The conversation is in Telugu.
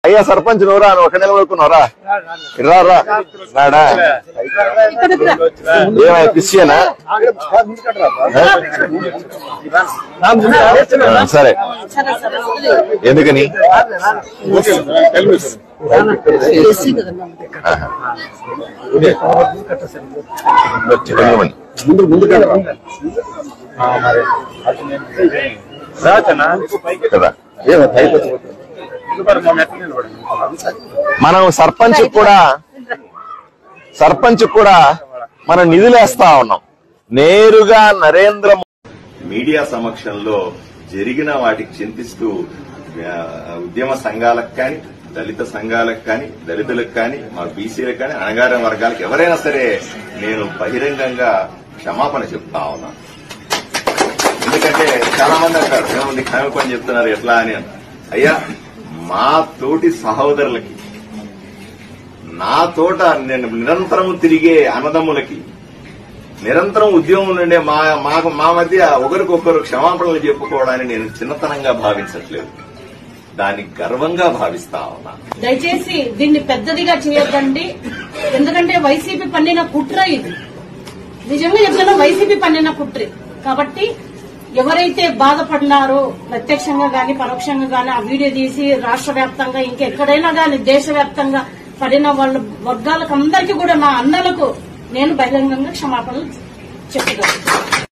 అయ్యా సర్పంచ్ నువ్వురా, నువ్వు ఒక నిలబడుకున్నావురా, రారా రాడా? ఏమయ్యా క్రిస్టియనా? సరే, ఎందుకని? కదా మనం సర్పంచ్ కూడా మనం నిధులేస్తా ఉన్నాం. నేరుగా నరేంద్ర మీడియా సమక్షంలో జరిగిన వాటికి చింతిస్తూ ఉద్యమ సంఘాలకు కానీ, దళిత సంఘాలకు కానీ, దళితులకు కానీ, మా బీసీలకు కానీ, అణగారిన వర్గాలకు ఎవరైనా సరే నేను బహిరంగంగా క్షమాపణ చెప్తా ఉన్నాను. ఎందుకంటే చాలా మంది అంటారు, ఏమంది క్షమాపణ చెప్తున్నారు ఎట్లా అని. అయ్యా, మా తోటి సహోదరులకి, నా తోట నేను నిరంతరం తిరిగే అన్నదమ్ములకి, నిరంతరం ఉద్యమం నుండే మా మధ్య ఒకరికొకరు క్షమాపణలు చెప్పుకోవడాన్ని నేను చిన్నతనంగా భావించట్లేదు, దాన్ని గర్వంగా భావిస్తా ఉన్నా. దయచేసి దీన్ని పెద్దదిగా చేయొద్దండి. ఎందుకంటే వైసీపీ పన్నిన కుట్ర ఇది. నిజంగా చెప్తున్నా, వైసీపీ పన్నిన కుట్ర. కాబట్టి ఎవరైతే బాధపడినారో ప్రత్యక్షంగా గాని పరోక్షంగా గాని ఆ వీడియో తీసి రాష్ట్ర వ్యాప్తంగా ఇంకెక్కడైనా గాని దేశవ్యాప్తంగా పడిన వాళ్ళ వర్గాలకు అందరికీ కూడా, నా అన్నలకు నేను బహిరంగంగా క్షమాపణలు చెప్పుకోవాలి.